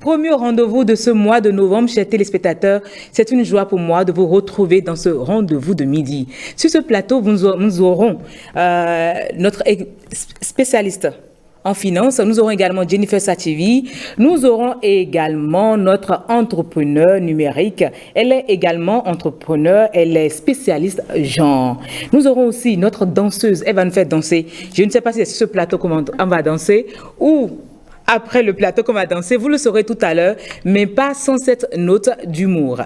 Premier rendez-vous de ce mois de novembre, chers téléspectateurs. C'est une joie pour moi de vous retrouver dans ce rendez-vous de midi. Sur ce plateau, nous aurons notre spécialiste en finance. Nous aurons également Jennifer Sativi. Nous aurons également notre entrepreneur numérique. Elle est également entrepreneur. Elle est spécialiste genre. Nous aurons aussi notre danseuse. Elle va nous faire danser. Je ne sais pas si c'est sur ce plateau comment on va danser ou après le plateau qu'on va danser. Vous le saurez tout à l'heure, mais pas sans cette note d'humour.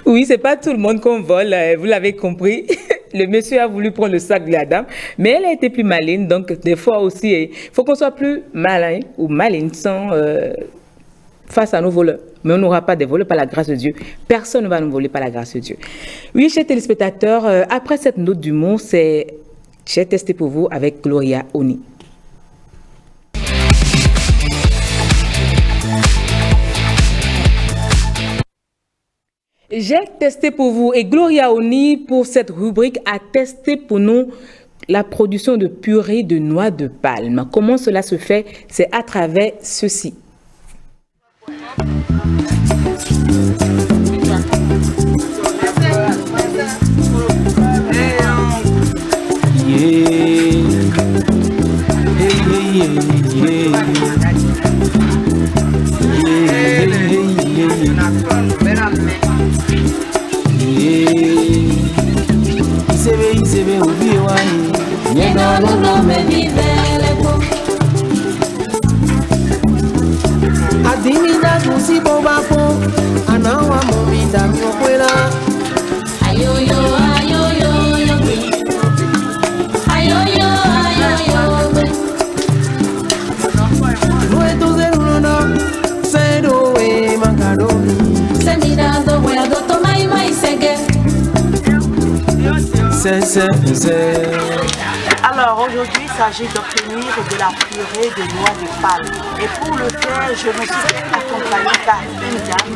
Oui, c'est pas tout le monde qu'on vole, vous l'avez compris. Le monsieur a voulu prendre le sac de la dame, mais elle a été plus maligne, donc des fois aussi, il faut qu'on soit plus malin ou maligne face à nos voleurs. Mais on n'aura pas de voleurs par la grâce de Dieu. Personne ne va nous voler par la grâce de Dieu. Oui, chers téléspectateurs, après cette note d'humour, j'ai testé pour vous avec Gloria Oni. J'ai testé pour vous et Gloria Oni, pour cette rubrique, a testé pour nous la production de purée de noix de palme. Comment cela se fait? C'est à travers ceci. Alors aujourd'hui, il s'agit d'obtenir de la purée de noix de palme. Et pour le faire, je me suis fait accompagner par une dame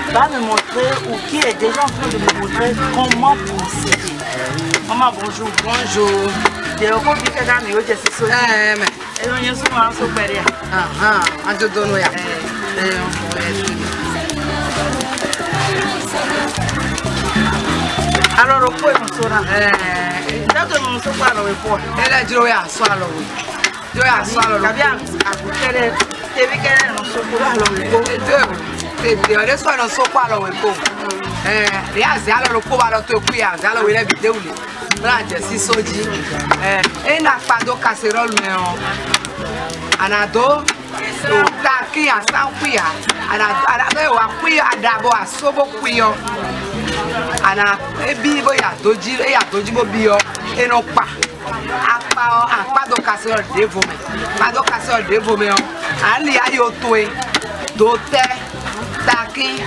qui va me montrer ou qui est déjà en train de me montrer comment procéder. Maman, bonjour. Bonjour. Alors, au point, on sera. On se parle au point. Elle a dit, oui, à swallow. Oui, à swallow. Bien, à côté de TV, on se parle au point. They so no so kwalo we ko ya zalo lo ko ba lo to ku ya zalo we le bi de ule bra je si soji na pado casserole me o anado so ta ki asan ku ya ana be wa ku ya adabo asobo ku yo ana ebi bo ya doji bo bi yo eno pa apa do casserole de vome pado casserole de vome o ali ayo to e do te taki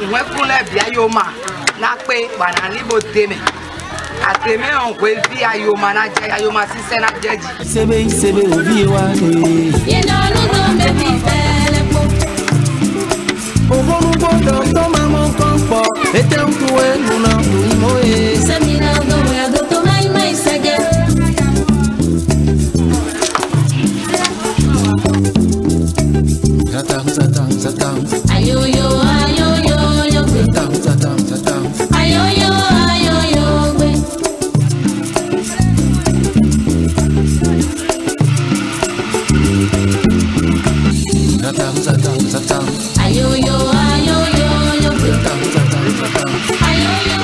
ìwé kúnlẹ̀ bí ayọ́mà náà pé bànálí bó tèmẹ̀ àtẹ̀mẹ̀ ọ̀hún pé bí ayọ́mà náà jẹ́ ayọ́mà sísẹ́ náà jẹ́ jì. Ìṣèbè òbí wa ni. Yẹ́nà lódò mẹ́bí fẹ́lẹ́ pọ̀. Ògbónúgbò tó máa mọ́ nǹkan pọ̀ ètè ń tu ẹnu náà lóyún mọ́ ẹ. Sẹ́mìnà ọ̀dọ̀ ẹ̀dọ̀ tó máa ìṣẹ́gẹ́. Zatam. Ayoyo, ayoyo, gbe. Zatam. Ayoyo, gbe. Zatam. Ayoyo, gbe. Zatam. Ayoyo.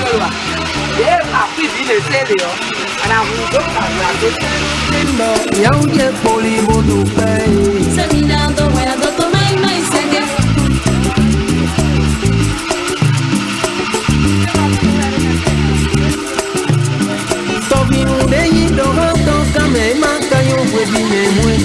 Yé àfi ìdílé sẹ́lẹ̀ ọ́ àná àwọn ìjọba àgbà tó Lọ ìyàwó jẹ́ poli bodò pẹ́. Sẹ́mìnà ọ̀dọ̀ ẹ̀dọ̀ tó máa ìṣẹ́gẹ́. Tọ́bi ń lé yín lọ́wọ́ tán kámẹ́ má káyọ̀ wé obine mwe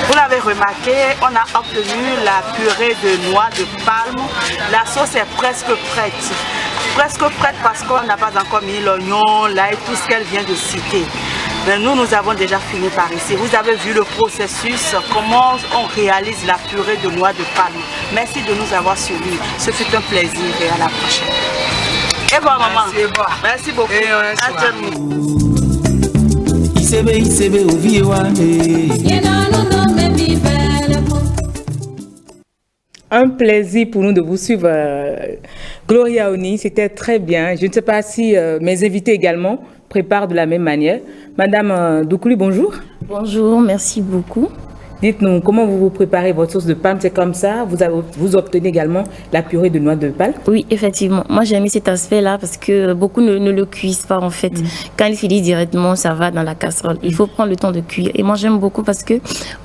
Vous l'avez remarqué, on a obtenu la purée de noix de palme. La sauce est presque prête. Presque prête parce qu'on n'a pas encore mis l'oignon, l'ail, tout ce qu'elle vient de citer. Mais nous avons déjà fini par ici. Vous avez vu le processus, comment on réalise la purée de noix de palme. Merci de nous avoir suivis. Ce fut un plaisir et à la prochaine. Et bon, maman. Merci beaucoup. Isebe oviewa Un plaisir pour nous de vous suivre, Gloria Oni, c'était très bien. Je ne sais pas si mes invités également préparent de la même manière. Madame Doukouli, bonjour. Bonjour, merci beaucoup. Dites-nous, comment vous préparez votre sauce de palme? C'est comme ça, vous obtenez également la purée de noix de palme? Oui, effectivement. Moi, j'ai mis cet aspect-là parce que beaucoup ne le cuisent pas, en fait. Quand ils finissent directement, ça va dans la casserole. Il faut prendre le temps de cuire. Et moi, j'aime beaucoup parce que,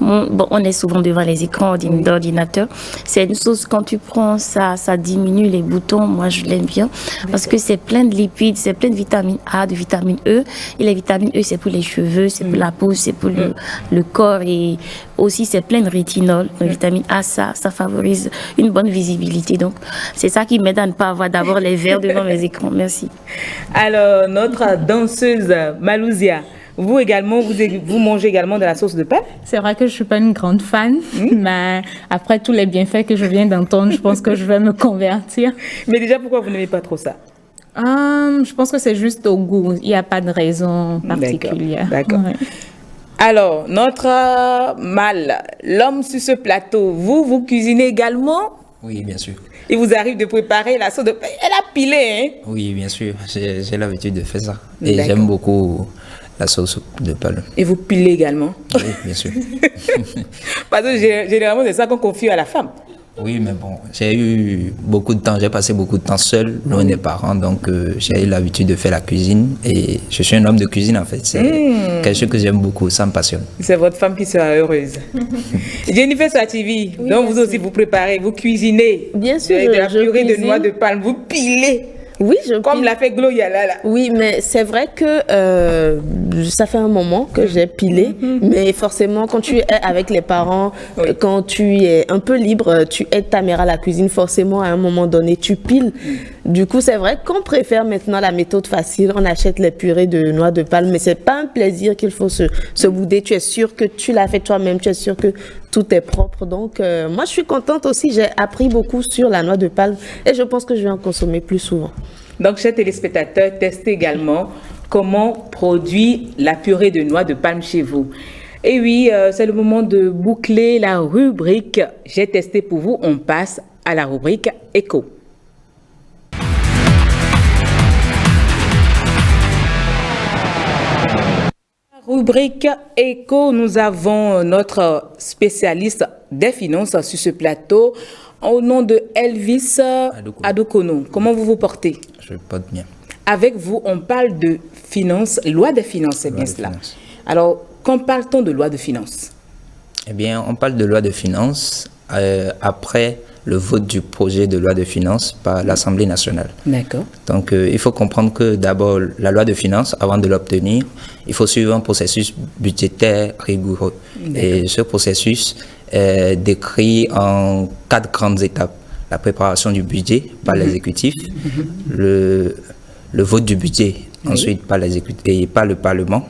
on est souvent devant les écrans d'ordinateur. C'est une sauce, quand tu prends ça, ça diminue les boutons. Moi, je l'aime bien parce que c'est plein de lipides, c'est plein de vitamine A, de vitamine E. Et les vitamines E, c'est pour les cheveux, c'est pour la peau, c'est pour le corps et aussi c'est plein de rétinol, de vitamine A, ça favorise une bonne visibilité. Donc c'est ça qui m'aide à ne pas avoir d'abord les verres devant mes écrans. Merci. Alors notre danseuse Malouzia, vous également, vous mangez également de la sauce de palme? C'est vrai que je ne suis pas une grande fan, mais après tous les bienfaits que je viens d'entendre, je pense que je vais me convertir. Mais déjà, pourquoi vous n'aimez pas trop ça? Je pense que c'est juste au goût. Il n'y a pas de raison particulière. D'accord. Ouais. Alors, notre mâle, l'homme sur ce plateau, vous cuisinez également? Oui, bien sûr. Il vous arrive de préparer la sauce de palme? Elle a pilé, hein? Oui, bien sûr. J'ai l'habitude de faire ça. Et j'aime beaucoup la sauce de palme. Et vous pilez également? Oui, bien sûr. Parce que généralement, c'est ça qu'on confie à la femme. Oui, mais bon, j'ai eu beaucoup de temps, j'ai passé beaucoup de temps seul, loin des parents, donc j'ai eu l'habitude de faire la cuisine et je suis un homme de cuisine en fait. C'est quelque chose que j'aime beaucoup, ça me passionne. C'est votre femme qui sera heureuse. Jennifer Swativi, oui, donc vous aussi vous préparez, vous cuisinez. Bien sûr, de la purée de noix de palme, vous pilez. Oui, comme l'a fait Gloria là. Oui, mais c'est vrai que ça fait un moment que j'ai pilé, mais forcément quand tu es avec les parents, quand tu es un peu libre, tu aides ta mère à la cuisine, forcément à un moment donné tu piles. Du coup, c'est vrai qu'on préfère maintenant la méthode facile, on achète les purées de noix de palme, mais c'est pas un plaisir qu'il faut se bouder. Tu es sûr que tu l'as fait toi-même, tu es sûr que tout est propre. Donc moi je suis contente aussi, j'ai appris beaucoup sur la noix de palme et je pense que je vais en consommer plus souvent. Donc, chers téléspectateurs, testez également comment produire la purée de noix de palme chez vous. Et oui, c'est le moment de boucler la rubrique « J'ai testé pour vous ». On passe à la rubrique « Éco ». Rubrique Éco, nous avons notre spécialiste des finances sur ce plateau. Au nom de Elvis Adokono, comment vous vous portez? Je me porte bien. Avec vous, on parle de finances, loi des finances, c'est bien cela. Alors, quand parle-t-on de loi de finances? Eh bien, on parle de loi de finances après le vote du projet de loi de finances par l'Assemblée nationale. D'accord. Donc, il faut comprendre que d'abord, la loi de finances, avant de l'obtenir, il faut suivre un processus budgétaire rigoureux. Et ce processus est décrit en 4 grandes étapes. La préparation du budget par l'exécutif, le vote du budget ensuite par le Parlement,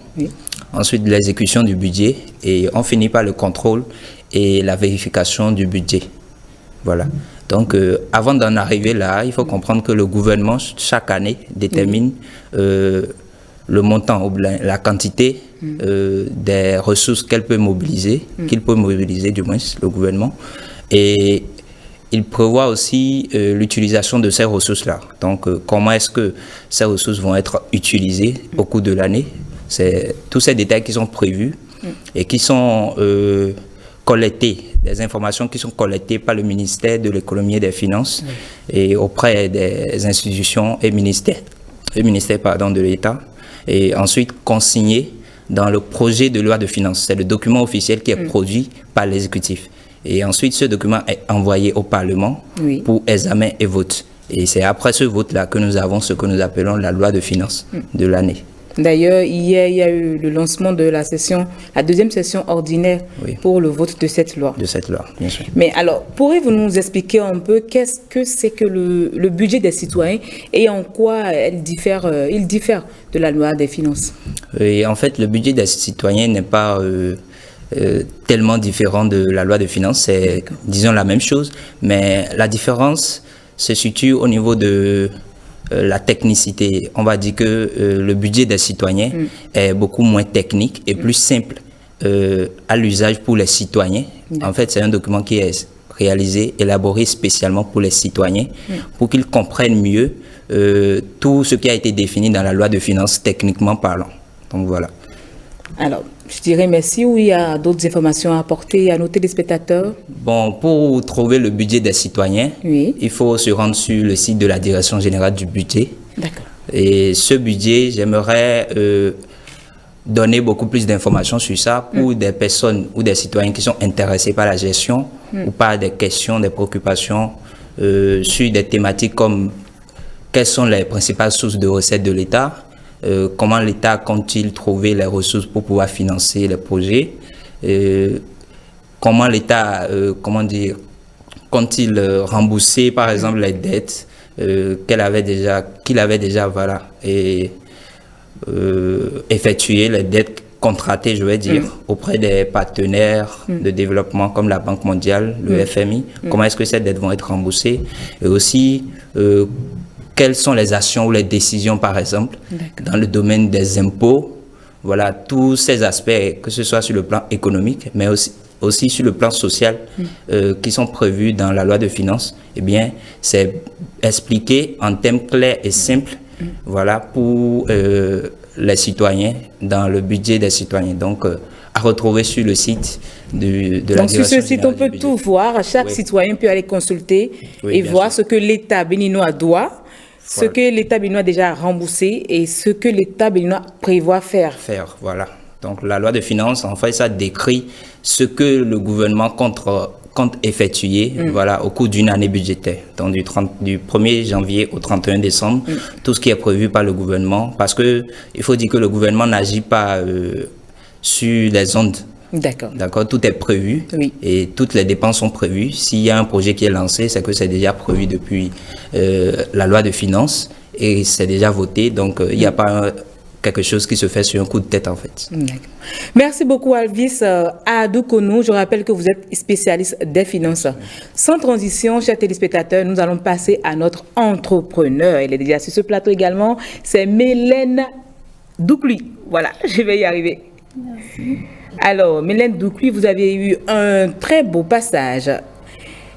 ensuite l'exécution du budget et on finit par le contrôle et la vérification du budget. Voilà. Donc, avant d'en arriver là, il faut comprendre que le gouvernement, chaque année, détermine le montant ou la quantité des ressources qu'il peut mobiliser du moins, le gouvernement. Et il prévoit aussi l'utilisation de ces ressources-là. Donc, comment est-ce que ces ressources vont être utilisées au cours de l'année? C'est tous ces détails qui sont prévus et qui sont collectées, des informations qui sont collectées par le ministère de l'économie et des finances et auprès des institutions et ministères de l'État, et ensuite consignées dans le projet de loi de finances. C'est le document officiel qui est produit par l'exécutif. Et ensuite, ce document est envoyé au Parlement pour examen et vote. Et c'est après ce vote-là que nous avons ce que nous appelons la loi de finances de l'année. D'ailleurs, hier, il y a eu le lancement de la deuxième session ordinaire pour le vote de cette loi. De cette loi, bien sûr. Mais alors, pourriez-vous nous expliquer un peu qu'est-ce que c'est que le budget des citoyens et en quoi il diffère de la loi des finances? Et en fait, le budget des citoyens n'est pas tellement différent de la loi de finances. C'est, disons, la même chose, mais la différence se situe au niveau de la technicité. On va dire que le budget des citoyens est beaucoup moins technique et plus simple à l'usage pour les citoyens. En fait, c'est un document qui est réalisé, élaboré spécialement pour les citoyens, pour qu'ils comprennent mieux tout ce qui a été défini dans la loi de finances techniquement parlant. Donc voilà. Alors, je dirais merci. Ou il y a d'autres informations à apporter à nos téléspectateurs? Bon, pour trouver le budget des citoyens, il faut se rendre sur le site de la Direction générale du budget. D'accord. Et ce budget, j'aimerais donner beaucoup plus d'informations sur ça pour des personnes ou des citoyens qui sont intéressés par la gestion ou par des questions, des préoccupations sur des thématiques comme quelles sont les principales sources de recettes de l'État, comment l'État compte-t-il trouver les ressources pour pouvoir financer les projets, comment l'État, compte-t-il rembourser par exemple les dettes qu'il avait déjà voilà, et effectuer les dettes contractées, je vais dire, auprès des partenaires de développement comme la Banque mondiale, le FMI, comment est-ce que ces dettes vont être remboursées, et aussi quelles sont les actions ou les décisions, par exemple, dans le domaine des impôts. Voilà, tous ces aspects, que ce soit sur le plan économique, mais aussi sur le plan social, qui sont prévus dans la loi de finances. Eh bien, c'est expliqué en termes clairs et simples, voilà, pour les citoyens, dans le budget des citoyens. Donc, à retrouver sur le site de la Donc, sur ce site, on peut tout voir. Chaque citoyen peut aller consulter et voir ce que l'État béninois doit, ce que l'État béninois a déjà remboursé et ce que l'État béninois prévoit faire. Voilà. Donc, la loi de finances, en fait, ça décrit ce que le gouvernement compte effectuer voilà, au cours d'une année budgétaire. Donc, du 1er janvier au 31 décembre, tout ce qui est prévu par le gouvernement. Parce qu'il faut dire que le gouvernement n'agit pas sur les ondes. D'accord. Tout est prévu et toutes les dépenses sont prévues. S'il y a un projet qui est lancé, c'est que c'est déjà prévu depuis la loi de finances et c'est déjà voté. Donc, il n'y a pas quelque chose qui se fait sur un coup de tête, en fait. Merci beaucoup, Alvis Adoukonou. Je rappelle que vous êtes spécialiste des finances. Sans transition, chers téléspectateurs, nous allons passer à notre entrepreneur. Elle est déjà sur ce plateau également. C'est Mélène Doukli. Voilà, je vais y arriver. Merci. Alors, Mélène Doukli, vous avez eu un très beau passage.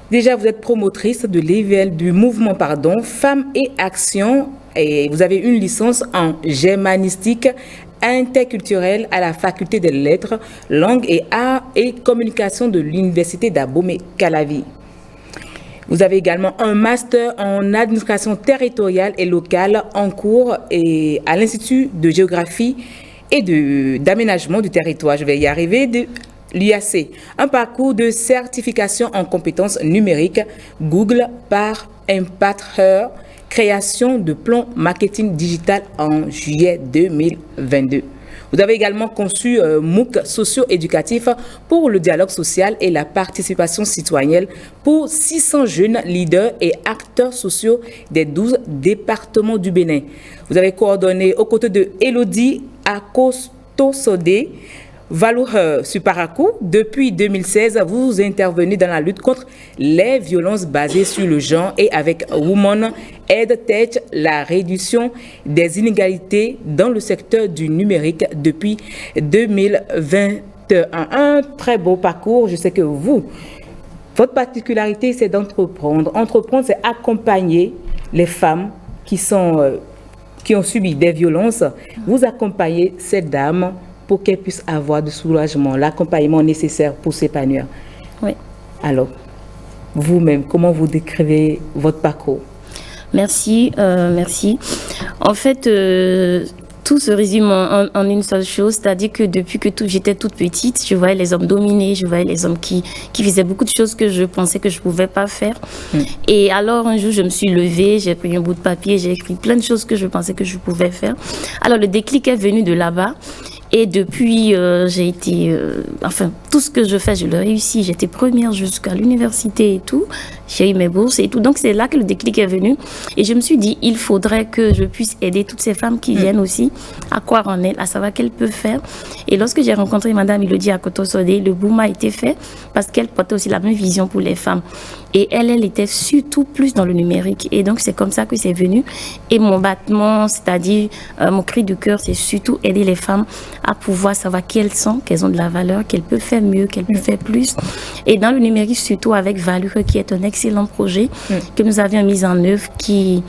Déjà, vous êtes promotrice de l'EVL du mouvement Femmes et Action, et vous avez une licence en germanistique interculturelle à la faculté des lettres, langues et arts et communication de l'université d'Abomey-Calavi. Vous avez également un master en administration territoriale et locale en cours et à l'Institut de géographie et d'aménagement du territoire, je vais y arriver, de l'UAC. Un parcours de certification en compétences numériques, Google par Impact Her, création de plan marketing digital en juillet 2022. Vous avez également conçu MOOC socio-éducatif pour le dialogue social et la participation citoyenne pour 600 jeunes leaders et acteurs sociaux des 12 départements du Bénin. Vous avez coordonné aux côtés de Elodie Akostosodé, Valouheur sur Parakou. Depuis 2016, vous intervenez dans la lutte contre les violences basées sur le genre et avec Women Aid Tech, la réduction des inégalités dans le secteur du numérique depuis 2021. Un très beau parcours. Je sais que votre particularité, c'est d'entreprendre. Entreprendre, c'est accompagner les femmes qui ont subi des violences. Vous accompagnez ces dames pour qu'elles puissent avoir du soulagement, l'accompagnement nécessaire pour s'épanouir. Oui. Alors, vous-même, comment vous décrivez votre parcours? Merci, merci. En fait, tout se résume en une seule chose, c'est-à-dire que depuis que j'étais toute petite, je voyais les hommes dominés, je voyais les hommes qui faisaient beaucoup de choses que je pensais que je ne pouvais pas faire. Et alors, un jour, je me suis levée, j'ai pris un bout de papier, j'ai écrit plein de choses que je pensais que je pouvais faire. Alors, le déclic est venu de là-bas. Et depuis, j'ai été... enfin, tout ce que je fais, je le réussis. J'étais première jusqu'à l'université et tout. J'ai eu mes bourses et tout. Donc, c'est là que le déclic est venu. Et je me suis dit, il faudrait que je puisse aider toutes ces femmes qui viennent aussi à croire en elles, à savoir qu'elles peuvent faire. Et lorsque j'ai rencontré Madame Elodie Akoto-Sodé, le boom a été fait parce qu'elle portait aussi la même vision pour les femmes. Et elle était surtout plus dans le numérique. Et donc, c'est comme ça que c'est venu. Et mon battement, c'est-à-dire mon cri de cœur, c'est surtout aider les femmes à pouvoir savoir qui elles sont, qu'elles ont de la valeur, qu'elles peuvent faire mieux, qu'elles peuvent faire plus. Et dans le numérique, surtout avec Valure, qui est un excellent projet que nous avions mis en œuvre, qui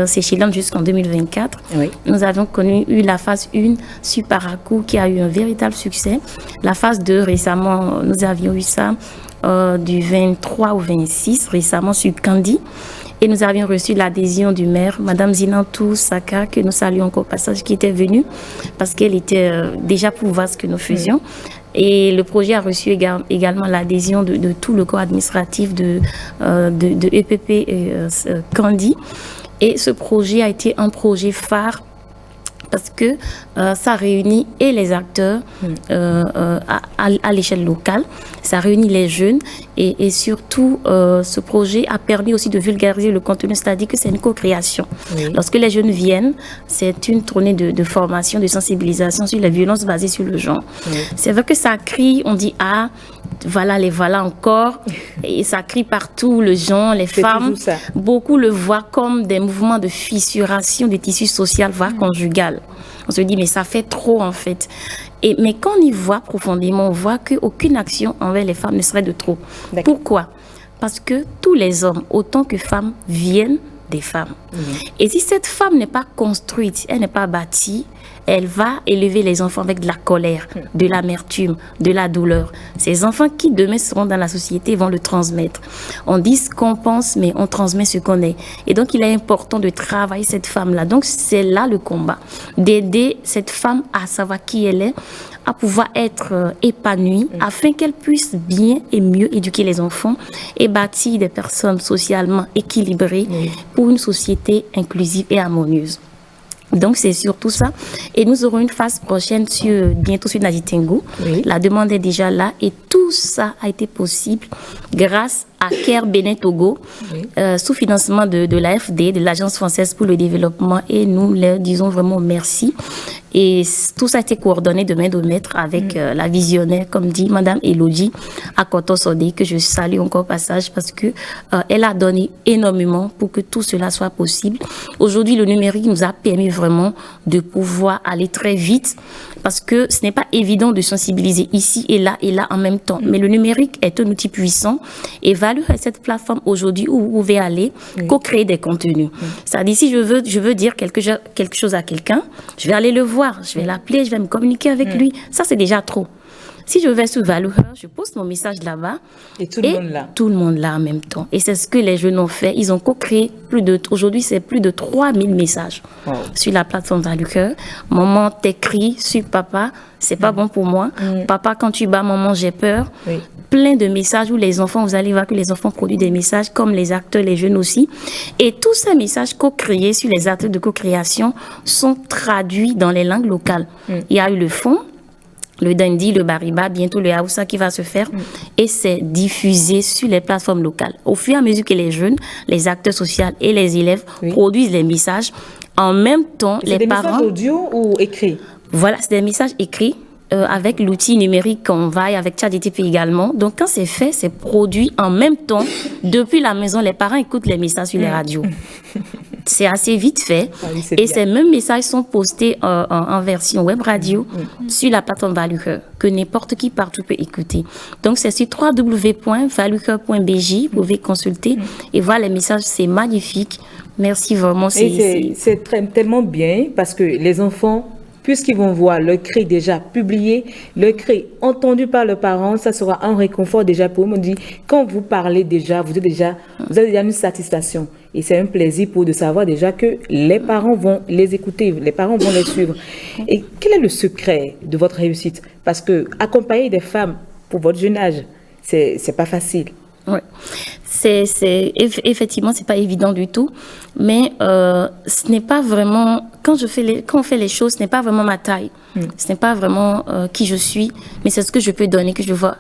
s'échelonne jusqu'en 2024. Oui. Nous avons eu la phase 1 sur Parakou, qui a eu un véritable succès. La phase 2, récemment, nous avions eu ça du 23 au 26, récemment sur Kandi. Et nous avions reçu l'adhésion du maire, Madame Zinantou Saka, que nous saluons encore au passage, qui était venue parce qu'elle était déjà pour voir ce que nous faisions. Et le projet a reçu également l'adhésion de tout le corps administratif de EPP et Kandi. Et ce projet a été un projet phare parce que ça réunit et les acteurs à l'échelle locale, ça réunit les jeunes et surtout ce projet a permis aussi de vulgariser le contenu, c'est-à-dire que c'est une co-création. Oui. Lorsque les jeunes viennent, c'est une tournée de formation, de sensibilisation sur les violences basées sur le genre. Oui. C'est vrai que ça crie, on dit ah, voilà, les voilà encore, et ça crie partout, le genre, les femmes, beaucoup le voient comme des mouvements de fissuration du tissu social, voire conjugal. On se dit, mais ça fait trop en fait. Mais quand on y voit profondément, on voit qu'aucune action envers les femmes ne serait de trop. Pourquoi? Parce que tous les hommes, autant que femmes, viennent des femmes. Et si cette femme n'est pas construite, elle n'est pas bâtie, elle va élever les enfants avec de la colère, de l'amertume, de la douleur. Ces enfants qui demain seront dans la société vont le transmettre. On dit ce qu'on pense, mais on transmet ce qu'on est. Et donc, il est important de travailler cette femme-là. Donc, c'est là le combat, d'aider cette femme à savoir qui elle est, à pouvoir être épanouie, afin qu'elle puisse bien et mieux éduquer les enfants et bâtir des personnes socialement équilibrées pour une société inclusive et harmonieuse. Donc, c'est surtout ça. Et nous aurons une phase prochaine bientôt sur Naditengo. Oui. La demande est déjà là et tout ça a été possible grâce à Care Bénin Togo, sous financement de l'AFD, de l'Agence française pour le développement. Et nous leur disons vraiment merci. Et tout ça a été coordonné de main de maître avec la visionnaire, comme dit Madame Elodie Akoto-Sodé, que je salue encore au passage parce que elle a donné énormément pour que tout cela soit possible. Aujourd'hui, le numérique nous a permis vraiment de pouvoir aller très vite parce que ce n'est pas évident de sensibiliser ici et là en même temps. Mais le numérique est un outil puissant et Valure est cette plateforme aujourd'hui où vous pouvez aller co-créer des contenus. C'est-à-dire, si je veux dire quelque chose à quelqu'un, je vais aller le voir, je vais l'appeler, je vais me communiquer avec lui. Ça, c'est déjà trop. Si je vais sur Valure, je poste mon message là-bas. Et tout le monde là en même temps. Et c'est ce que les jeunes ont fait. Ils ont co-créé aujourd'hui, c'est plus de 3000 messages sur la plateforme Valure. Maman t'écrit sur papa, c'est pas bon pour moi. Papa, quand tu bats maman, j'ai peur. Plein de messages où les enfants, vous allez voir que les enfants produisent des messages comme les acteurs, les jeunes aussi. Et tous ces messages co-créés sur les acteurs de co-création sont traduits dans les langues locales. Il y a eu le fond, le Dandi, le Bariba, bientôt le Haoussa qui va se faire et c'est diffusé sur les plateformes locales. Au fur et à mesure que les jeunes, les acteurs sociaux et les élèves produisent les messages, en même temps, les parents... C'est des messages audio ou écrits? Voilà, c'est des messages écrits. Avec l'outil numérique Canva et avec ChatGPT également. Donc, quand c'est fait, c'est produit en même temps. Depuis la maison, les parents écoutent les messages sur les radios. C'est assez vite fait. Et ces mêmes messages sont postés en version web radio sur la plateforme Valure, que n'importe qui partout peut écouter. Donc, c'est sur www.valure.bj. Vous pouvez consulter et voir les messages. C'est magnifique. Merci vraiment. C'est tellement bien parce que les enfants puisqu'ils vont voir leur cri déjà publié, leur cri entendu par leurs parents, ça sera un réconfort déjà pour eux. On dit, quand vous parlez déjà, vous avez déjà une satisfaction. Et c'est un plaisir pour eux de savoir déjà que les parents vont les écouter, les parents vont les suivre. Et quel est le secret de votre réussite? Parce que accompagner des femmes pour votre jeune âge, c'est pas facile. Ouais. Effectivement, c'est pas évident du tout, mais ce n'est pas vraiment, quand on fait les choses, ce n'est pas vraiment ma taille, ce n'est pas vraiment qui je suis, mais c'est ce que je peux donner, que je vois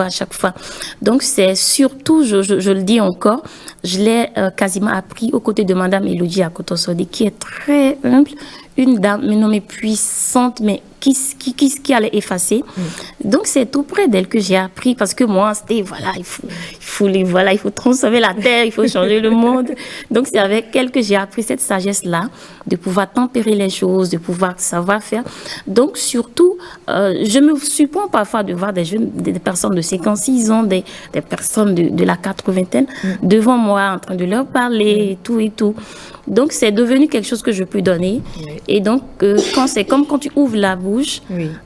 à chaque fois. Donc c'est surtout, je le dis encore, je l'ai quasiment appris aux côtés de Madame Elodie Akotosode, qui est très humble, une dame, mais non mais puissante, mais qui allait effacer. Donc c'est auprès d'elle que j'ai appris, parce que moi c'était il faut transformer la terre, il faut changer le monde. Donc c'est avec elle que j'ai appris cette sagesse là, de pouvoir tempérer les choses, de pouvoir savoir faire. Donc surtout je me surprends parfois de voir des personnes de 56 ans, des personnes de la 80aine devant moi en train de leur parler et tout. Donc c'est devenu quelque chose que je peux donner. Et donc quand tu ouvres la bouche,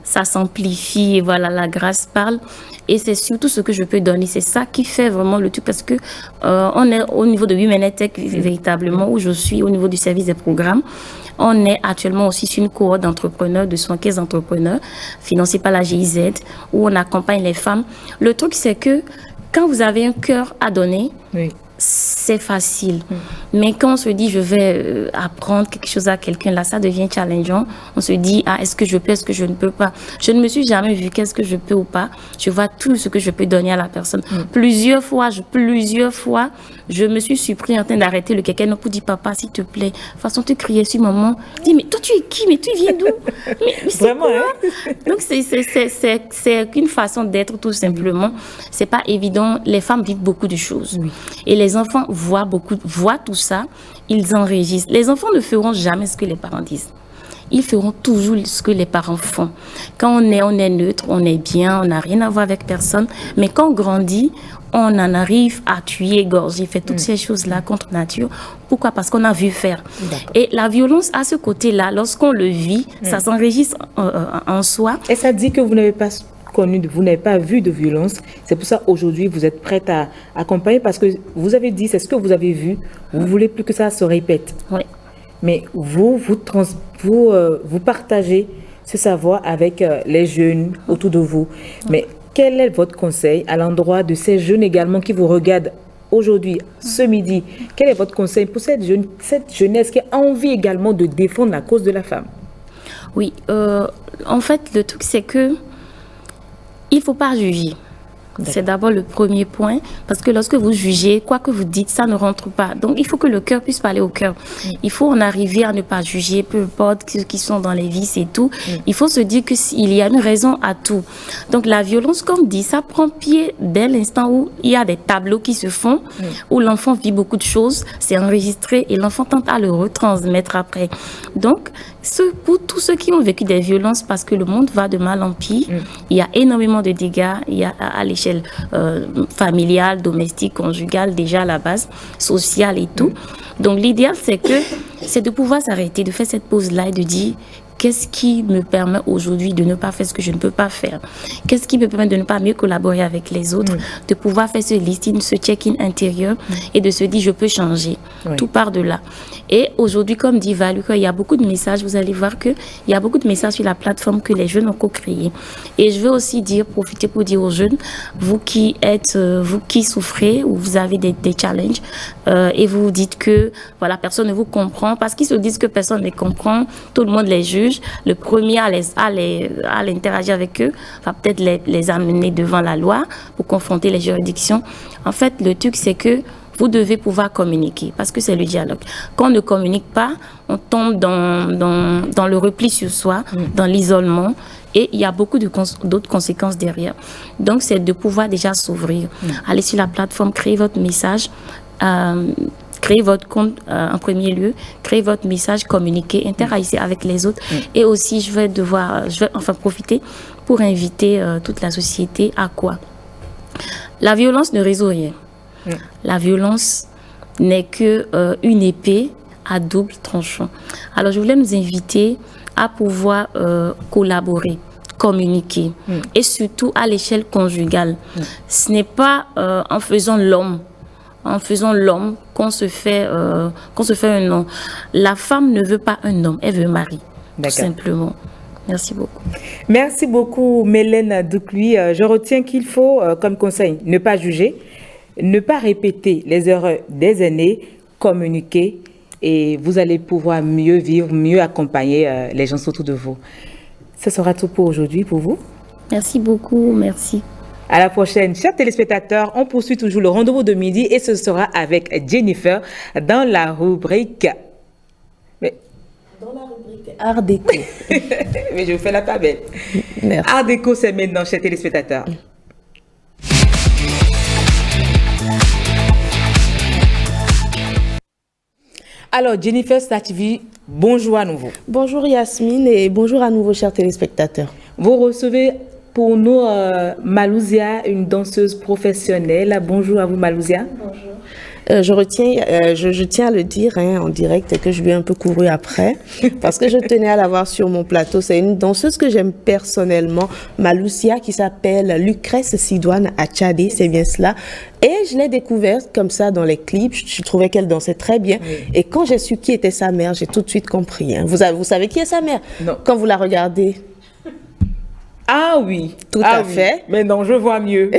ça s'amplifie, et voilà, la grâce parle. Et c'est surtout ce que je peux donner. C'est ça qui fait vraiment le truc, parce que on est au niveau de Women Tech véritablement, où je suis au niveau du service des programmes. On est actuellement aussi sur une cohorte d'entrepreneurs, de 75 entrepreneurs, financés par la GIZ, où on accompagne les femmes. Le truc, c'est que quand vous avez un cœur à donner, c'est facile. Mais quand on se dit, je vais apprendre quelque chose à quelqu'un, là, ça devient challengeant. On se dit, est-ce que je peux, est-ce que je ne peux pas? Je ne me suis jamais vue qu'est-ce que je peux ou pas. Je vois tout ce que je peux donner à la personne. Plusieurs fois, je me suis surpris en train d'arrêter le quelqu'un pour dire, papa, s'il te plaît, façon tu criais sur maman. Dis, mais toi, tu es qui? Mais tu viens d'où? mais Vraiment, Donc, c'est une façon d'être, tout simplement. C'est pas évident. Les femmes vivent beaucoup de choses. Et les enfants voient tout ça, ils enregistrent. Les enfants ne feront jamais ce que les parents disent. Ils feront toujours ce que les parents font. Quand on est neutre, on est bien, on n'a rien à voir avec personne. Mais quand on grandit, on en arrive à tuer, égorger, faire toutes ces choses-là contre nature. Pourquoi? Parce qu'on a vu faire. Et la violence, à ce côté-là, lorsqu'on le vit, ça s'enregistre en soi. Et ça dit que vous n'avez pas vous n'avez pas vu de violence. C'est pour ça aujourd'hui vous êtes prête à accompagner, parce que vous avez dit c'est ce que vous avez vu. Vous voulez plus que ça se répète. Mais vous partagez ce savoir avec les jeunes autour de vous. Mais quel est votre conseil à l'endroit de ces jeunes également qui vous regardent aujourd'hui, ce midi? Quel est votre conseil pour cette jeunesse qui a envie également de défendre la cause de la femme? Oui, en fait, le truc c'est que il ne faut pas juger. C'est d'abord le premier point, parce que lorsque vous jugez, quoi que vous dites, ça ne rentre pas. Donc, il faut que le cœur puisse parler au cœur. Il faut en arriver à ne pas juger, peu importe ceux qui sont dans les vices et tout. Il faut se dire qu'il y a une raison à tout. Donc, la violence, comme dit, ça prend pied dès l'instant où il y a des tableaux qui se font, où l'enfant vit beaucoup de choses, c'est enregistré et l'enfant tente à le retransmettre après. Donc, pour tous ceux qui ont vécu des violences, parce que le monde va de mal en pire, il y a énormément de dégâts, il y a à l'échelle familiale, domestique, conjugale, déjà à la base, sociale et tout. Donc l'idéal, c'est de pouvoir s'arrêter, de faire cette pause-là et de dire qu'est-ce qui me permet aujourd'hui de ne pas faire ce que je ne peux pas faire? Qu'est-ce qui me permet de ne pas mieux collaborer avec les autres? De pouvoir faire ce listing, ce check-in intérieur et de se dire je peux changer. Tout part de là. Et aujourd'hui, comme dit Valu, il y a beaucoup de messages, vous allez voir qu'il y a beaucoup de messages sur la plateforme que les jeunes ont co-créés. Et je veux aussi profiter pour dire aux jeunes, vous qui souffrez ou vous avez des challenges et vous dites que voilà, personne ne vous comprend, parce qu'ils se disent que personne ne les comprend, tout le monde les juge. Le premier à l'interagir avec eux va peut-être les amener devant la loi pour confronter les juridictions. En fait, le truc, c'est que vous devez pouvoir communiquer, parce que c'est le dialogue. Quand on ne communique pas, on tombe dans le repli sur soi, dans l'isolement, et il y a beaucoup d'autres conséquences derrière. Donc, c'est de pouvoir déjà s'ouvrir. Allez sur la plateforme, créez votre message, créez votre compte en premier lieu, créez votre message, communiquez, interagissez avec les autres. Et aussi, je vais profiter pour inviter toute la société à quoi? La violence ne résout rien. La violence n'est que une épée à double tranchant. Alors, je voulais nous inviter à pouvoir collaborer, communiquer, et surtout à l'échelle conjugale. Ce n'est pas en faisant l'homme qu'on se fait un homme. La femme ne veut pas un homme, elle veut un mari, tout simplement. Merci beaucoup. Merci beaucoup, Mélène Doucluy. Je retiens qu'il faut, comme conseil, ne pas juger, ne pas répéter les erreurs des aînés, communiquer, et vous allez pouvoir mieux vivre, mieux accompagner les gens autour de vous. Ce sera tout pour aujourd'hui, pour vous. Merci beaucoup, merci. À la prochaine. Chers téléspectateurs, on poursuit toujours le rendez-vous de midi et ce sera avec Jennifer dans la rubrique... Art déco. Mais je vous fais la pas belle. Merci. Art déco, c'est maintenant, chers téléspectateurs. Alors, Jennifer Stativi, bonjour à nouveau. Bonjour Yasmine et bonjour à nouveau, chers téléspectateurs. Vous recevez pour nous Malouzia, une danseuse professionnelle. Bonjour à vous, Malouzia. Bonjour. Je tiens à le dire en direct que je lui ai un peu couru après parce que je tenais à l'avoir sur mon plateau. C'est une danseuse que j'aime personnellement, Malouzia, qui s'appelle Lucrèce Sidoine Achadé, c'est bien cela. Et je l'ai découverte comme ça dans les clips. Je trouvais qu'elle dansait très bien. Oui. Et quand j'ai su qui était sa mère, j'ai tout de suite compris. Vous savez qui est sa mère? Non. Quand vous la regardez. Ah oui, tout à fait. Mais non, je vois mieux.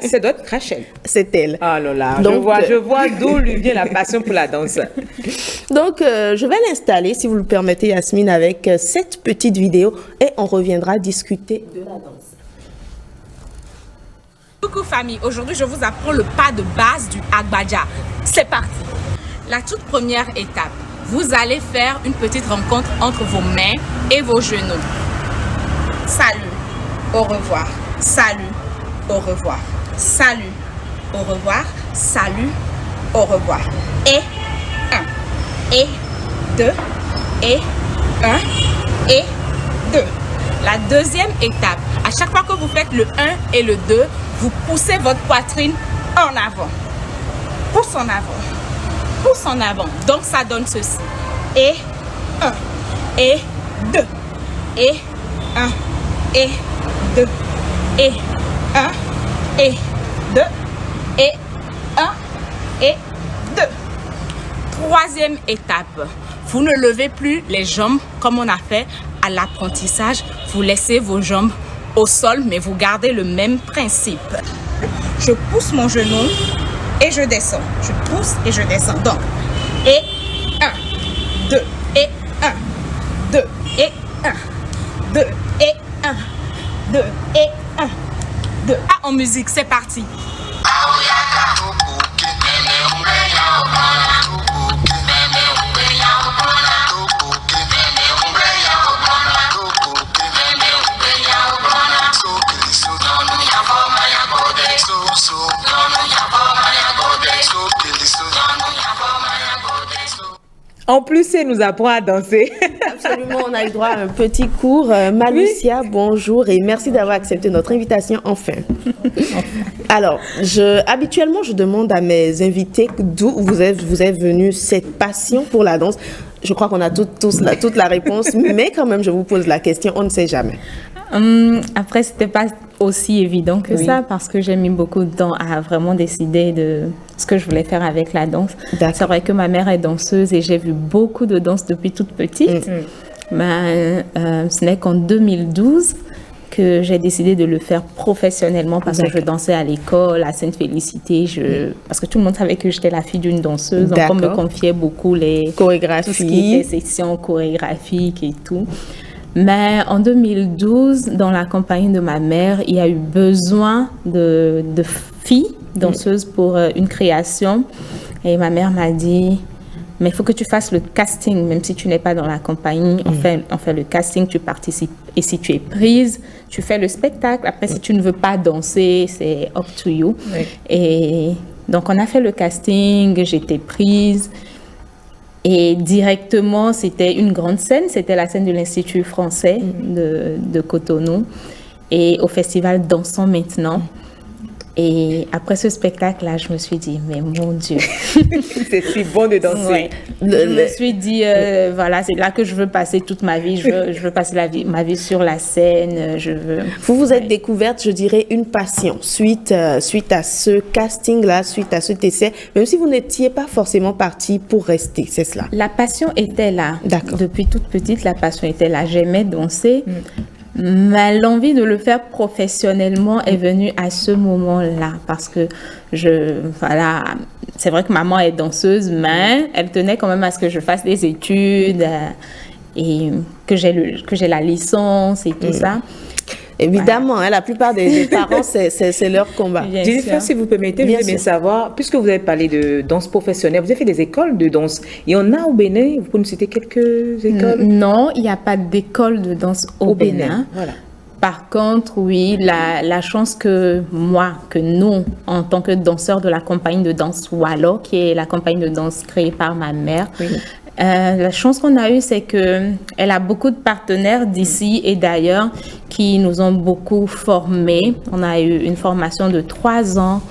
C'est d'autres Rachel. C'est elle. Ah là là, donc, je vois d'où lui vient la passion pour la danse. Donc, je vais l'installer, si vous le permettez, Yasmine, avec cette petite vidéo et on reviendra discuter de la danse. Coucou famille, aujourd'hui je vous apprends le pas de base du Agbaja. C'est parti. La toute première étape, vous allez faire une petite rencontre entre vos mains et vos genoux. Salut, au revoir, salut, au revoir, salut, au revoir, salut, au revoir. Et 1, et 2, et 1, et 2. La deuxième étape, à chaque fois que vous faites le 1 et le 2, vous poussez votre poitrine en avant. Pousse en avant, pousse en avant. Donc ça donne ceci. Et 1, et 2, et 1. Et 2, et 1, et 2, et 1, et 2. Troisième étape, vous ne levez plus les jambes comme on a fait à l'apprentissage. Vous laissez vos jambes au sol, mais vous gardez le même principe. Je pousse mon genou et je descends. Je pousse et je descends. Donc, et 1, 2, et 1, 2, et 1, 2, et 1, 2 et 1, 2. Ah, en musique, c'est parti. En plus, elle nous apprend à danser. Absolument, on a eu droit à un petit cours. Malouzia, bonjour et merci d'avoir accepté notre invitation enfin. Alors, habituellement, je demande à mes invités d'où vous êtes venue cette passion pour la danse. Je crois qu'on a toute la réponse, mais quand même, je vous pose la question, on ne sait jamais. Après, c'était pas aussi évident que ça parce que j'ai mis beaucoup de temps à vraiment décider de ce que je voulais faire avec la danse. C'est vrai que ma mère est danseuse et j'ai vu beaucoup de danse depuis toute petite. Mais ce n'est qu'en 2012 que j'ai décidé de le faire professionnellement parce que je dansais à l'école, à Sainte-Félicité. Parce que tout le monde savait que j'étais la fille d'une danseuse. Donc, on me confiait beaucoup les chorégraphies, tout ce qui était section chorégraphique et tout. Mais en 2012, dans la compagnie de ma mère, il y a eu besoin de filles danseuses pour une création. Et ma mère m'a dit, mais il faut que tu fasses le casting, même si tu n'es pas dans la compagnie. On fait le casting, tu participes. Et si tu es prise, tu fais le spectacle. Après, si tu ne veux pas danser, c'est up to you. Et donc, on a fait le casting, j'étais prise. Et directement, c'était une grande scène. C'était la scène de l'Institut français de Cotonou. Et au festival Dansons maintenant. Et après ce spectacle-là, je me suis dit, mais mon Dieu. C'est si bon de danser. Ouais. Je me suis dit, voilà, c'est là que je veux passer toute ma vie. Je veux passer ma vie sur la scène. Vous vous êtes découverte, je dirais, une passion suite à ce casting-là, suite à cet essai, même si vous n'étiez pas forcément partie pour rester, c'est cela? La passion était là. D'accord. Depuis toute petite, la passion était là. J'aimais danser. Mais l'envie de le faire professionnellement est venue à ce moment-là parce que voilà, c'est vrai que maman est danseuse, mais elle tenait quand même à ce que je fasse des études et que j'ai la licence et tout ça. Évidemment, hein, la plupart des parents, c'est leur combat. Jennifer, si vous permettez, je voudrais bien savoir, puisque vous avez parlé de danse professionnelle, vous avez fait des écoles de danse. Il y en a au Bénin? Vous pouvez nous citer quelques écoles? Non, il n'y a pas d'école de danse au Bénin. Voilà. Par contre, oui, la chance que nous, en tant que danseurs de la compagnie de danse Wallo, qui est la compagnie de danse créée par ma mère, la chance qu'on a eue, c'est qu'elle a beaucoup de partenaires d'ici et d'ailleurs qui nous ont beaucoup formés. On a eu une formation de 3 ans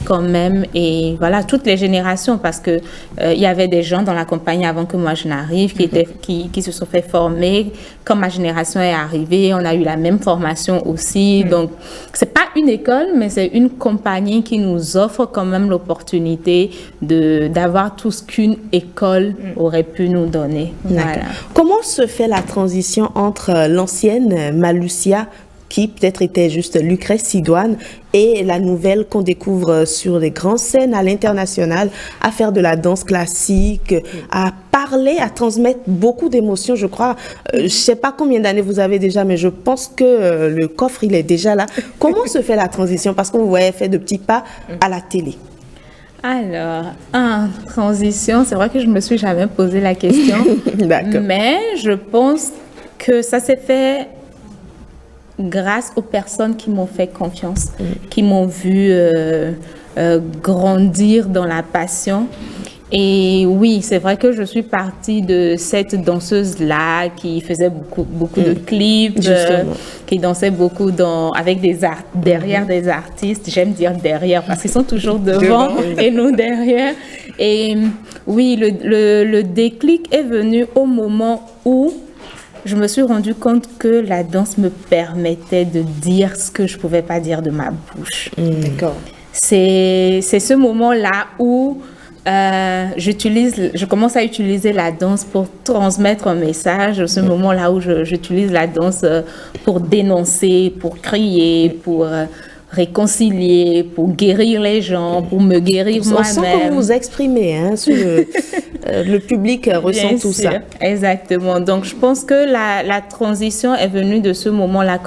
quand même et voilà, toutes les générations parce que il y avait des gens dans la compagnie avant que moi je n'arrive qui se sont fait former. Quand ma génération est arrivée, on a eu la même formation aussi. Donc, c'est pas une école, mais c'est une compagnie qui nous offre quand même l'opportunité d'avoir tout ce qu'une école aurait pu nous donner. Voilà. Comment se fait la transition entre l'ancienne Malusia, qui peut-être était juste Lucrèce Sidoine, et la nouvelle qu'on découvre sur les grandes scènes à l'international, à faire de la danse classique, à parler, à transmettre beaucoup d'émotions, je crois. Je ne sais pas combien d'années vous avez déjà, mais je pense que le coffre, il est déjà là. Comment se fait la transition? Parce que vous voyez fait de petits pas à la télé. Alors, transition, c'est vrai que je ne me suis jamais posé la question. Mais je pense que ça s'est fait grâce aux personnes qui m'ont fait confiance, qui m'ont vu grandir dans la passion. Et oui, c'est vrai que je suis partie de cette danseuse-là qui faisait beaucoup de clips, qui dansait beaucoup avec derrière des artistes. J'aime dire derrière parce qu'ils sont toujours devant et nous derrière. Et oui, le déclic est venu au moment où je me suis rendu compte que la danse me permettait de dire ce que je ne pouvais pas dire de ma bouche. D'accord. C'est ce moment-là où je commence à utiliser la danse pour transmettre un message. Ce moment-là où j'utilise la danse pour dénoncer, pour crier, pour réconcilier, pour guérir les gens, pour me guérir moi-même. On sent que vous vous exprimez, hein, sur le public ressent tout ça. Exactement. Donc, je pense que la transition est venue de ce moment-là,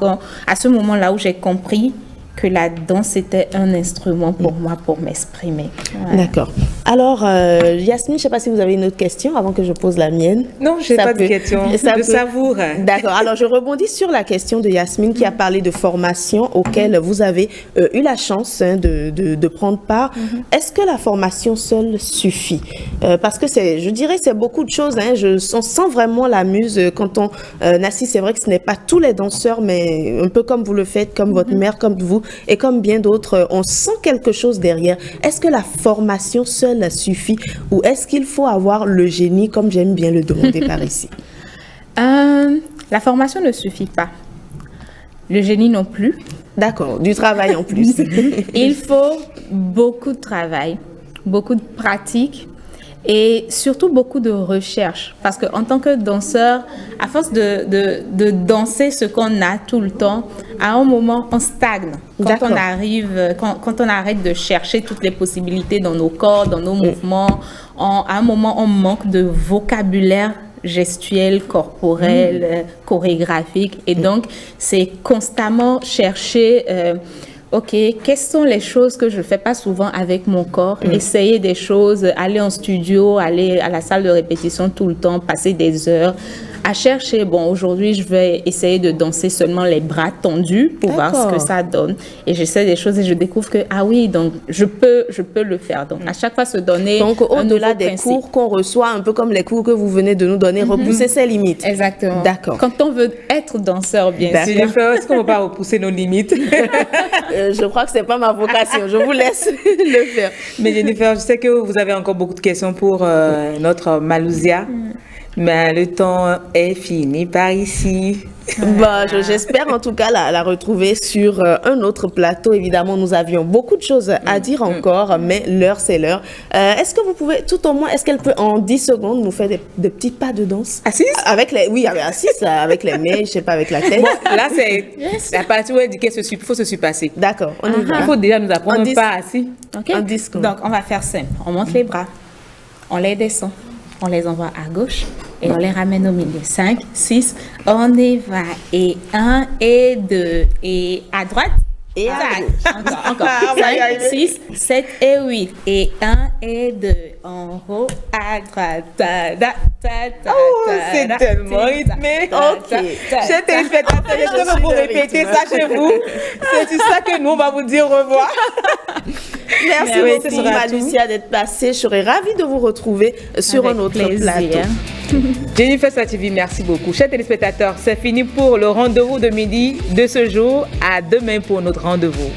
à ce moment-là où j'ai compris que la danse était un instrument pour moi, pour m'exprimer. Ouais. D'accord. Alors, Yasmine, je ne sais pas si vous avez une autre question avant que je pose la mienne. Non, je n'ai pas de question. Je savoure. D'accord. Alors, je rebondis sur la question de Yasmine qui a parlé de formation auquel vous avez eu la chance de prendre part. Est-ce que la formation seule suffit? Parce que je dirais, c'est beaucoup de choses. Hein. On sent vraiment la muse quand on assiste. C'est vrai que ce n'est pas tous les danseurs, mais un peu comme vous le faites, comme votre mère, comme vous, et comme bien d'autres, on sent quelque chose derrière. Est-ce que la formation seule suffit ou est-ce qu'il faut avoir le génie, comme j'aime bien le demander par ici? La formation ne suffit pas. Le génie non plus. D'accord, du travail en plus. Il faut beaucoup de travail, beaucoup de pratique et surtout beaucoup de recherche. Parce qu'en tant que danseur, à force de danser ce qu'on a tout le temps, à un moment, on stagne. Quand on arrête de chercher toutes les possibilités dans nos corps, dans nos mouvements, à un moment, on manque de vocabulaire gestuel, corporel, chorégraphique. Et donc, c'est constamment chercher... OK, quelles sont les choses que je ne fais pas souvent avec mon corps? Essayer des choses, aller en studio, aller à la salle de répétition tout le temps, passer des heures à chercher. Bon, aujourd'hui, je vais essayer de danser seulement les bras tendus pour voir ce que ça donne. Et j'essaie des choses et je découvre que, ah oui, donc je peux le faire. Donc, à chaque fois, se donner donc, au-delà des cours qu'on reçoit, un peu comme les cours que vous venez de nous donner, repousser ses limites. Exactement. D'accord. Quand on veut être danseur, bien sûr. Est-ce qu'on ne va pas repousser nos limites? je crois que c'est pas ma vocation. Je vous laisse le faire. Mais Jennifer, je sais que vous avez encore beaucoup de questions pour notre Malousia. Mais le temps est fini par ici. Bah, j'espère en tout cas la retrouver sur un autre plateau. Évidemment, nous avions beaucoup de choses à dire encore, mais l'heure, c'est l'heure. Est-ce que vous pouvez, tout au moins, est-ce qu'elle peut en 10 secondes nous faire des petits pas de danse? Assise? Oui, assise, avec les mains, je sais pas, avec la tête. Bon, là, c'est la partie où elle dit qu'il faut se surpasser. D'accord, on y va. Il faut déjà nous apprendre un pas assis. Ok. En 10 secondes. Donc, on va faire simple. On monte les bras, on les descend, on les envoie à gauche et on les ramène au milieu. 5, 6, on y va. Et 1 et 2. Et à droite. Et à gauche. Encore. 5, 6, 7 et 8. Et 1 et 2. En haut, à droite. C'est tellement rythmé. Ok. Chers téléspectateurs, je vais vous répéter ça chez vous. C'est sur ça que nous, on va vous dire au revoir. Merci beaucoup, Malousia, d'être passée. Je serais ravie de vous retrouver sur un autre plateau. Jennifer Sativi, merci beaucoup. Chers téléspectateurs, c'est fini pour le rendez-vous de midi de ce jour. À demain pour notre rendez-vous.